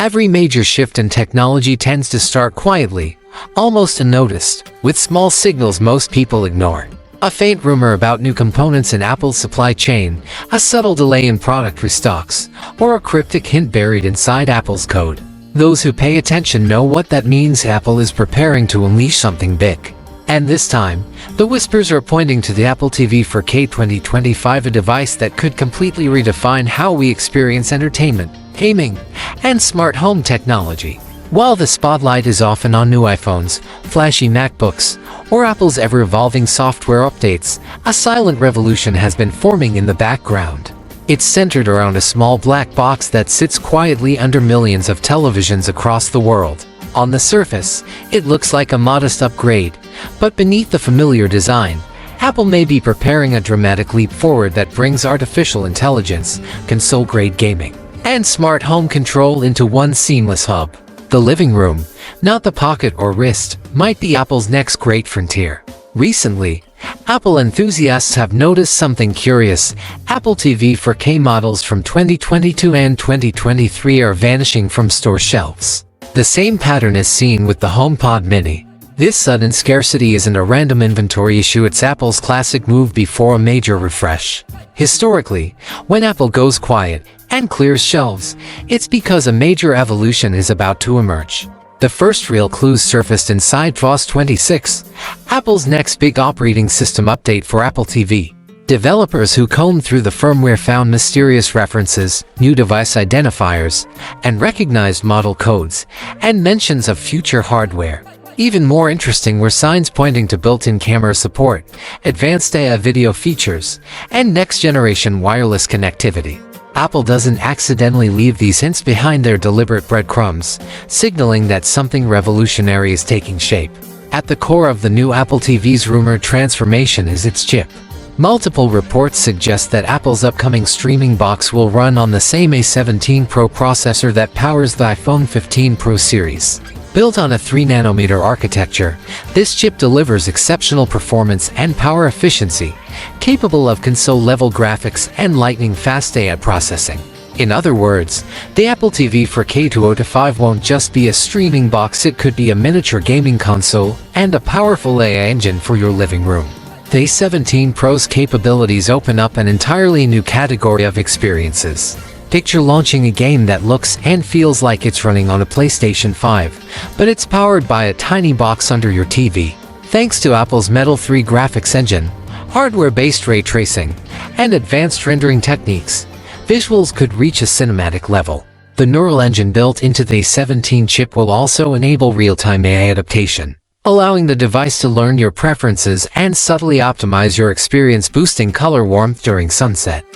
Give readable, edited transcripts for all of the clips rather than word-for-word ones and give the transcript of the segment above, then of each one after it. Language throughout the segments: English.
Every major shift in technology tends to start quietly, almost unnoticed, with small signals most people ignore. A faint rumor about new components in Apple's supply chain, a subtle delay in product restocks, or a cryptic hint buried inside Apple's code. Those who pay attention know what that means. Apple is preparing to unleash something big. And this time, the whispers are pointing to the Apple TV 4K 2025, a device that could completely redefine how we experience entertainment, gaming, and smart home technology. While the spotlight is often on new iPhones, flashy MacBooks, or Apple's ever-evolving software updates, a silent revolution has been forming in the background. It's centered around a small black box that sits quietly under millions of televisions across the world. On the surface, it looks like a modest upgrade, but beneath the familiar design, Apple may be preparing a dramatic leap forward that brings artificial intelligence, console-grade gaming, and smart home control into one seamless hub. The living room, not the pocket or wrist, might be Apple's next great frontier. Recently, Apple enthusiasts have noticed something curious. Apple TV 4K models from 2022 and 2023 are vanishing from store shelves. The same pattern is seen with the HomePod Mini. This sudden scarcity isn't a random inventory issue, it's Apple's classic move before a major refresh. Historically, when Apple goes quiet and clears shelves, it's because a major evolution is about to emerge. The first real clues surfaced inside iOS 26, Apple's next big operating system update for Apple TV. Developers who combed through the firmware found mysterious references, new device identifiers, and recognized model codes, and mentions of future hardware. Even more interesting were signs pointing to built-in camera support, advanced AI video features, and next-generation wireless connectivity. Apple doesn't accidentally leave these hints behind, their deliberate breadcrumbs, signaling that something revolutionary is taking shape. At the core of the new Apple TV's rumored transformation is its chip. Multiple reports suggest that Apple's upcoming streaming box will run on the same A17 Pro processor that powers the iPhone 15 Pro series. Built on a 3nm architecture, this chip delivers exceptional performance and power efficiency, capable of console-level graphics and lightning-fast AI processing. In other words, the Apple TV 4K 2025 won't just be a streaming box, it could be a miniature gaming console and a powerful AI engine for your living room. The A17 Pro's capabilities open up an entirely new category of experiences. Picture launching a game that looks and feels like it's running on a PlayStation 5, but it's powered by a tiny box under your TV. Thanks to Apple's Metal 3 graphics engine, hardware-based ray tracing, and advanced rendering techniques, visuals could reach a cinematic level. The neural engine built into the A17 chip will also enable real-time AI adaptation, allowing the device to learn your preferences and subtly optimize your experience, boosting color warmth during sunsets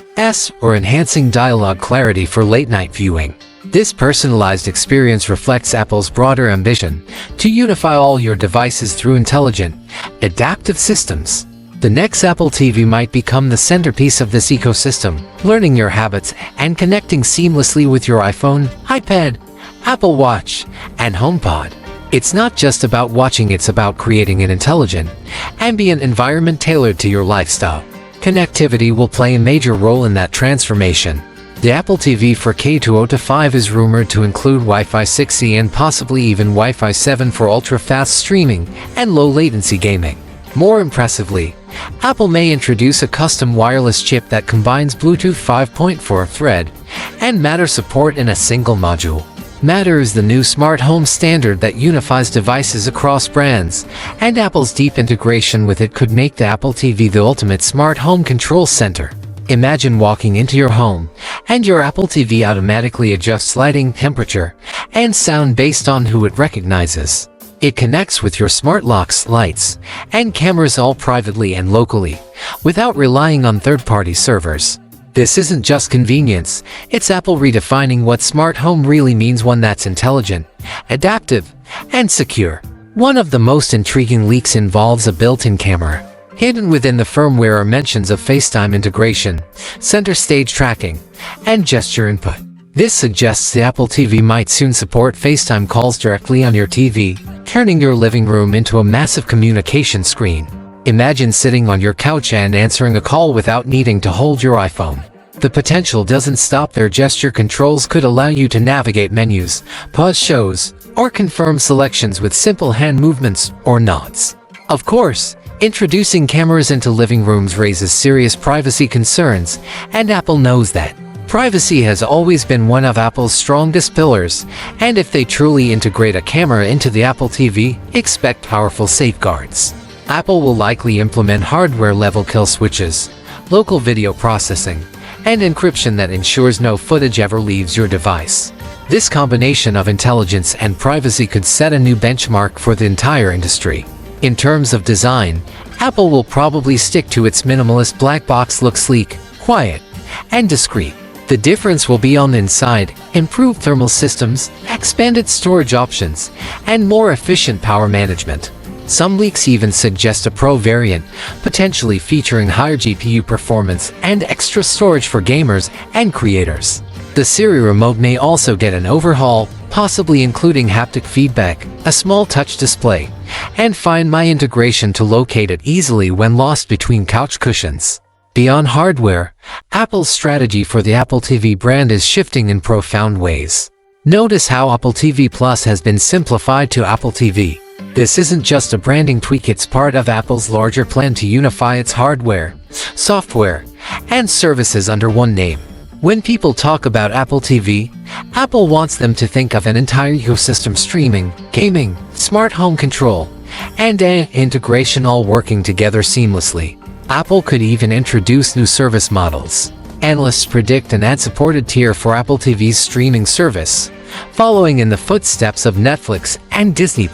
or enhancing dialogue clarity for late-night viewing. This personalized experience reflects Apple's broader ambition to unify all your devices through intelligent, adaptive systems. The next Apple TV might become the centerpiece of this ecosystem, learning your habits and connecting seamlessly with your iPhone, iPad, Apple Watch, and HomePod. It's not just about watching, it's about creating an intelligent, ambient environment tailored to your lifestyle. Connectivity will play a major role in that transformation. The Apple TV 4K 2025 is rumored to include Wi-Fi 6E and possibly even Wi-Fi 7 for ultra-fast streaming and low-latency gaming. More impressively, Apple may introduce a custom wireless chip that combines Bluetooth 5.4 Thread and Matter support in a single module. Matter is the new smart home standard that unifies devices across brands, and Apple's deep integration with it could make the Apple TV the ultimate smart home control center. Imagine walking into your home, and your Apple TV automatically adjusts lighting, temperature, and sound based on who it recognizes. It connects with your smart locks, lights, and cameras all privately and locally, without relying on third-party servers. This isn't just convenience, it's Apple redefining what smart home really means, one that's intelligent, adaptive, and secure. One of the most intriguing leaks involves a built-in camera. Hidden within the firmware are mentions of FaceTime integration, center stage tracking, and gesture input. This suggests the Apple TV might soon support FaceTime calls directly on your TV, turning your living room into a massive communication screen. Imagine sitting on your couch and answering a call without needing to hold your iPhone. The potential doesn't stop there. Gesture controls could allow you to navigate menus, pause shows, or confirm selections with simple hand movements or nods. Of course, introducing cameras into living rooms raises serious privacy concerns, and Apple knows that. Privacy has always been one of Apple's strongest pillars, and if they truly integrate a camera into the Apple TV, expect powerful safeguards. Apple will likely implement hardware-level kill switches, local video processing, and encryption that ensures no footage ever leaves your device. This combination of intelligence and privacy could set a new benchmark for the entire industry. In terms of design, Apple will probably stick to its minimalist black box look: sleek, quiet, and discreet. The difference will be on the inside: improved thermal systems, expanded storage options, and more efficient power management. Some leaks even suggest a Pro variant, potentially featuring higher GPU performance and extra storage for gamers and creators. The Siri remote may also get an overhaul, possibly including haptic feedback, a small touch display, and Find My integration to locate it easily when lost between couch cushions. Beyond hardware, Apple's strategy for the Apple TV brand is shifting in profound ways. Notice how Apple TV Plus has been simplified to Apple TV. This isn't just a branding tweak, it's part of Apple's larger plan to unify its hardware, software, and services under one name. When people talk about Apple TV, Apple wants them to think of an entire ecosystem: streaming, gaming, smart home control, and integration all working together seamlessly. Apple could even introduce new service models. Analysts predict an ad-supported tier for Apple TV's streaming service, following in the footsteps of Netflix and Disney+.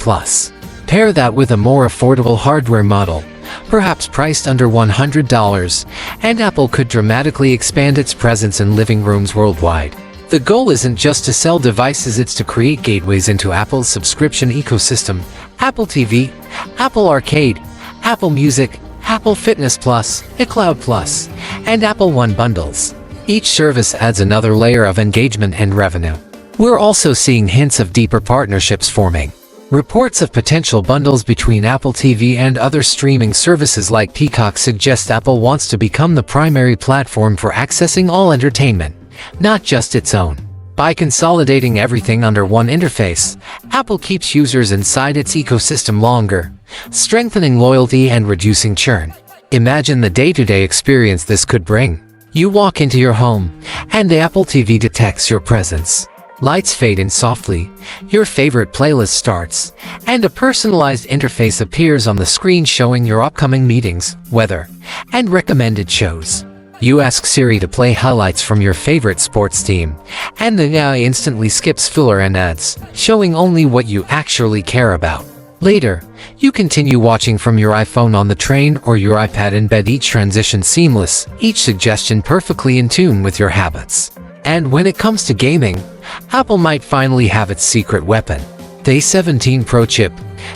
Pair that with a more affordable hardware model, perhaps priced under $100, and Apple could dramatically expand its presence in living rooms worldwide. The goal isn't just to sell devices, it's to create gateways into Apple's subscription ecosystem: Apple TV, Apple Arcade, Apple Music, Apple Fitness Plus, iCloud Plus, and Apple One bundles. Each service adds another layer of engagement and revenue. We're also seeing hints of deeper partnerships forming. Reports of potential bundles between Apple TV and other streaming services like Peacock suggest Apple wants to become the primary platform for accessing all entertainment, not just its own. By consolidating everything under one interface, Apple keeps users inside its ecosystem longer, strengthening loyalty and reducing churn. Imagine the day-to-day experience this could bring. You walk into your home, and the Apple TV detects your presence. Lights fade in softly, your favorite playlist starts, and a personalized interface appears on the screen showing your upcoming meetings, weather, and recommended shows. You ask Siri to play highlights from your favorite sports team, and the AI instantly skips filler and ads, showing only what you actually care about. Later, you continue watching from your iPhone on the train or your iPad in bed, each transition seamless, each suggestion perfectly in tune with your habits. And when it comes to gaming, Apple might finally have its secret weapon. The A17 Pro chip,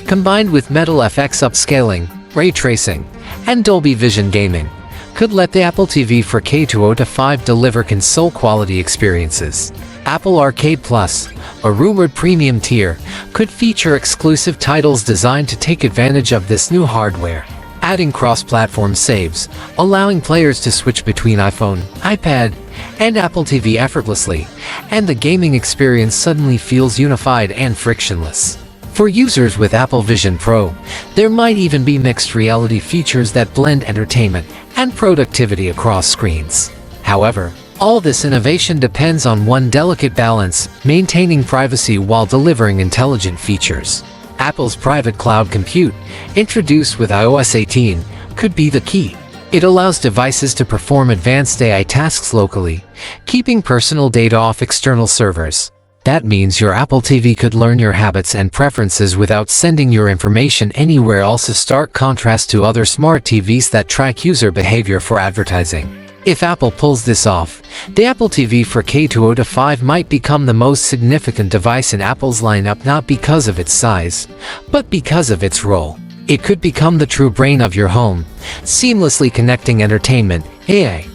combined with Metal FX upscaling, ray tracing, and Dolby Vision gaming, could let the Apple TV 4K 205 deliver console-quality experiences. Apple Arcade Plus, a rumored premium tier, could feature exclusive titles designed to take advantage of this new hardware, adding cross-platform saves, allowing players to switch between iPhone, iPad, and Apple TV effortlessly, and the gaming experience suddenly feels unified and frictionless. For users with Apple Vision Pro, there might even be mixed reality features that blend entertainment and productivity across screens. However, all this innovation depends on one delicate balance: maintaining privacy while delivering intelligent features. Apple's private cloud compute, introduced with iOS 18, could be the key. It allows devices to perform advanced AI tasks locally, keeping personal data off external servers. That means your Apple TV could learn your habits and preferences without sending your information anywhere else, a stark contrast to other smart TVs that track user behavior for advertising. If Apple pulls this off, the Apple TV 4K 205 might become the most significant device in Apple's lineup, not because of its size, but because of its role. It could become the true brain of your home, seamlessly connecting entertainment, AI,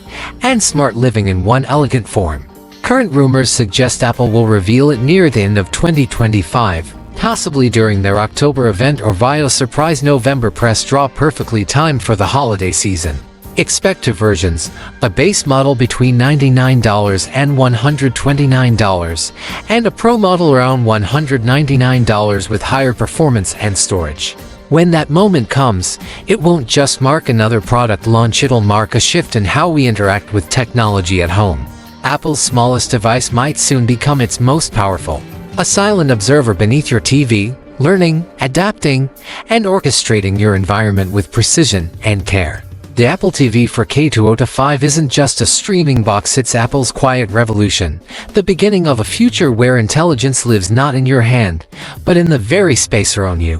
and smart living in one elegant form. Current rumors suggest Apple will reveal it near the end of 2025, possibly during their October event or via a surprise November press drop, perfectly timed for the holiday season. Expect two versions, a base model between $99 and $129, and a Pro model around $199 with higher performance and storage. When that moment comes, it won't just mark another product launch, it'll mark a shift in how we interact with technology at home. Apple's smallest device might soon become its most powerful. A silent observer beneath your TV, learning, adapting, and orchestrating your environment with precision and care. The Apple TV 4K 2025 isn't just a streaming box, it's Apple's quiet revolution, the beginning of a future where intelligence lives not in your hand, but in the very space around you.